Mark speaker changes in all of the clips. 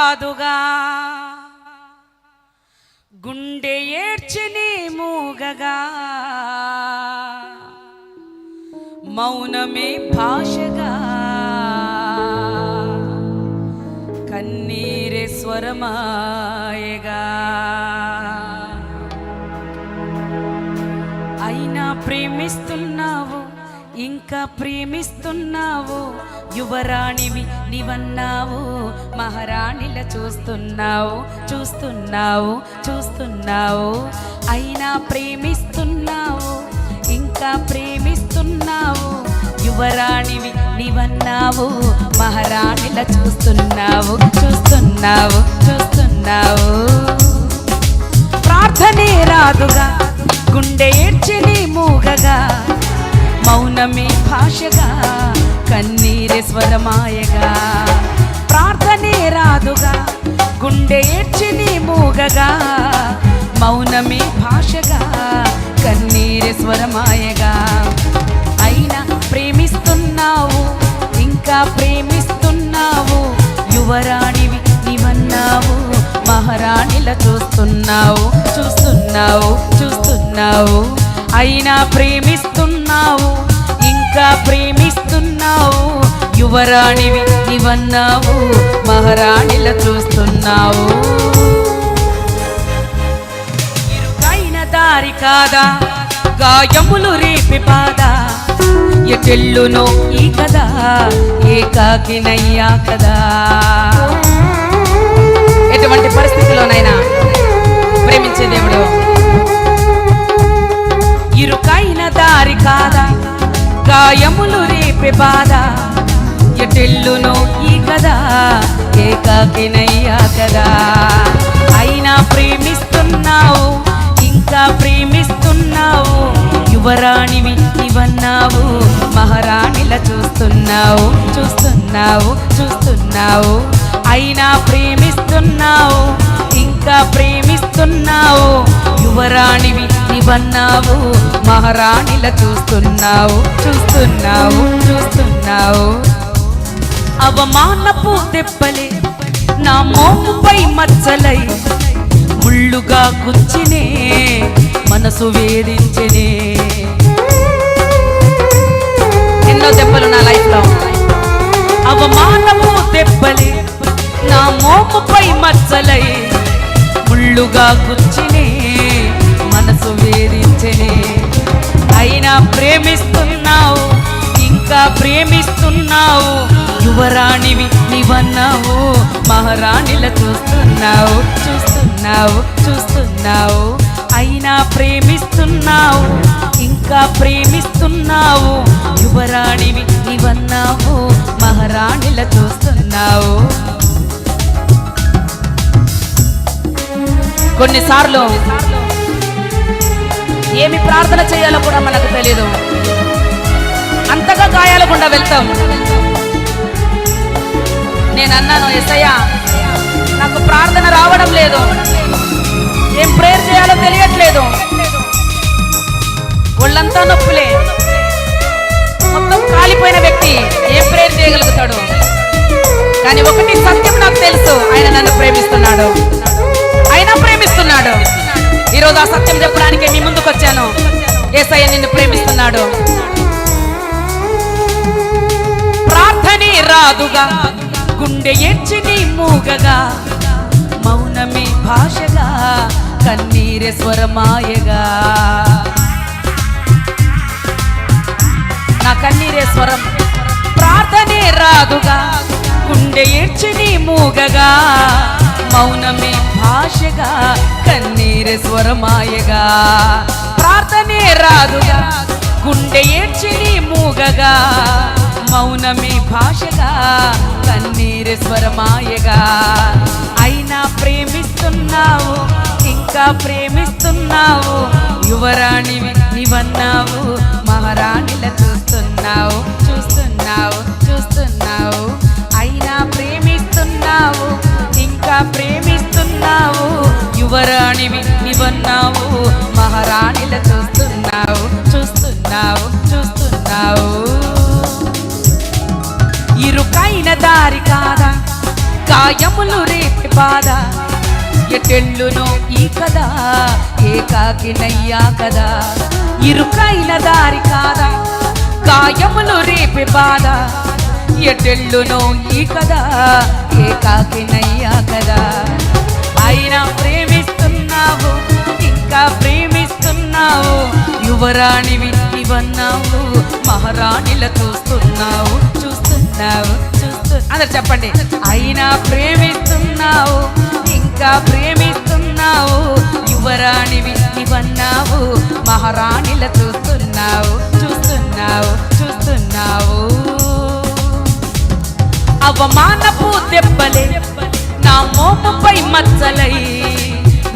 Speaker 1: రాదుగా గుండె ఏడ్చిని మూగగా మౌనమే భాషగా కన్నీరే స్వరమాయగా అయినా ప్రేమిస్తున్నావు ఇంకా ప్రేమిస్తున్నావు యువరాణివి నీవన్నావు మహారాణిలా చూస్తున్నావు చూస్తున్నావు చూస్తున్నావు అయినా ప్రేమిస్తున్నావు ఇంకా ప్రేమిస్తున్నావు యువరాణివి నీవన్నావు మహారాణిలా చూస్తున్నావు చూస్తున్నావు చూస్తున్నావు ప్రార్థనే రాదుగా గుండె ఏడ్చిని మూగగా మౌనమే భాషగా కన్నీరే స్వరమాయగా ప్రార్థనే రాదుగా గుండె ఏడ్చిని మూగగా మౌనమే భాషగా కన్నీరే స్వరమాయగా అయినా ప్రేమిస్తున్నావు ఇంకా ప్రేమిస్తున్నావు యువరాణివి నీవన్నావు మహారాణిలా చూస్తున్నావు చూస్తున్నావు చూస్తున్నావు అయినా ప్రేమిస్తున్నావు ఇంకా ప్రేమిస్తున్నావు యువరాణివి నీవన్నావు మహారాణిలా చూస్తున్నావు ఇరుకైన దారి కాదా గాయములు రేపి బాదా ఎటెల్లునో ఈ కదా ఏకాకినయ్యా కదా ఎటువంటి పరిస్థితిలోనైనా ప్రేమించే దేవుడు ఇరుకైన దారి కాదా గాయములు రేపే బాధ ఎటెల్లునో ఈ కదా ఏకాకినయ్యా కదా అయినా ప్రేమిస్తున్నావు ఇంకా ప్రేమిస్తున్నావు యువరాణివి నీవన్నావు మహారాణిలా చూస్తున్నావు చూస్తున్నావు చూస్తున్నావు అయినా ప్రేమిస్తున్నావు ఇంకా ప్రేమిస్తున్నావు యువరాణివి నీవన్నావు మహారాణిలా చూస్తున్నావు చూస్తున్నావు చూస్తున్నావు అవమానపు దెబ్బలే నా మోముపై మచ్చలై ముళ్ళుగా గుచ్చినే మనసు వేధించనే ఎన్నో దెబ్బలు నా లైఫ్ లో అవమానపు దెబ్బలే నా మోముపై మచ్చలై ముళ్ళుగా గుచ్చినే మనసు వేధించనే అయినా ప్రేమిస్తున్నావు ఇంకా ప్రేమిస్తున్నావు యువరాణివి నీవన్నావు మహారాణిలా చూస్తున్నావు చూస్తున్నావు చూస్తున్నావు అయినా ప్రేమిస్తున్నావు ఇంకా ప్రేమిస్తున్నావు యువరాణివి నీవన్నావు మహారాణిలా చూస్తున్నావు కొన్నిసార్లు ఏమి ప్రార్థన చేయాలో కూడా మనకు తెలియదు అంతగా గాయాల గుండా వెళ్తాం నేను అన్నాను యేసయ్యా నాకు ప్రార్థన రావడం లేదు ఏం ప్రేయర్ చేయాలో తెలియట్లేదు ఒళ్ళంతా నొప్పులే మొత్తం కాలిపోయిన వ్యక్తి ఏం ప్రేయర్ చేయగలుగుతాడు కానీ ఒకటి సత్యం నాకు తెలుసు ఆయన నన్ను ప్రేమిస్తున్నాడు ఆయన ప్రేమిస్తున్నాడు ఈరోజు ఆ సత్యం చెప్పడానికి మీ ముందుకు వచ్చాను యేసయ్య నిన్ను ప్రేమిస్తున్నాడు ప్రార్థనే రాదుగా గుండె ఏడ్చిని మూగగా మౌనమే భాషగా కన్నీరే స్వరమాయగా నా కన్నీరే స్వరం ప్రార్థనే రాదుగా గుండె ఏడ్చిని మూగగా మౌనమే భాషగా కన్నీరే స్వరమాయగా ప్రార్థనే రాదుగా గుండె ఏడ్చిని మూగగా మౌనమే భాషగా కన్నీరే స్వరమాయగా అయినా ప్రేమిస్తున్నావు ఇంకా ప్రేమిస్తున్నావు యువరాణివి నీవన్నావు మహారాణిలా చూస్తున్నావు చూస్తున్నావు చూస్తున్నావు అయినా ప్రేమిస్తున్నావు ఇంకా ప్రేమిస్తున్నావు యువరాణివి నీవన్నావు మహారాణిలా చూస్తున్నావు చూస్తున్నావు చూస్తున్నావు ఇరుకైన దారి కాదా గాయములు రేపి బాధ ఎటెళ్ళునో ఈ కదా ఏకాకినయ్యా కదా ఇరుకైన దారి కాదా గాయములు రేపే బాధ ఎటెళ్ళునో ఈ కదా ఏకాకినయ్యా కదా అయినా ప్రేమిస్తున్నావు ఇంకా ప్రేమిస్తున్నావు యువరాణివి ఇవన్నావు మహారాణిల చూస్తున్నావు అందరు చెప్పండి అయినా ప్రేమిస్తున్నావు ఇంకా ప్రేమిస్తున్నావు యువరాణివి ఇవన్నావు మహారాణిల చూస్తున్నావు అవమానపు దెబ్బలే నా మోముపై మచ్చలై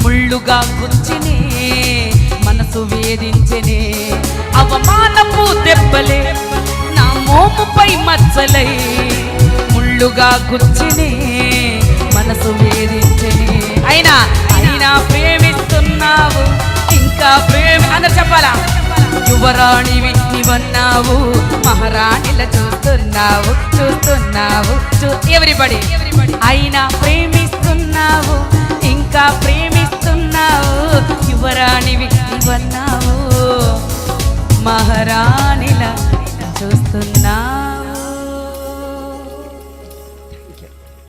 Speaker 1: ముళ్ళుగా గుచ్చినే మనసు వేధించెనే అవమానపు దెబ్బలే నా మోముపై మచ్చలై ముళ్ళుగా గుచ్చినే మనసు వేధించెనే అయినా ప్రేమిస్తున్నావు ఇంకా అందరు చెప్పాలా యువరాణివి నీవన్నావు మహారాణిల చూస్తున్నావు ఎవరిబడి అయినా ప్రేమిస్తున్నావు ఇంకా ప్రేమిస్తున్నావు యువరాణివి నీవన్నావు మహారాణిల చూస్తున్నావు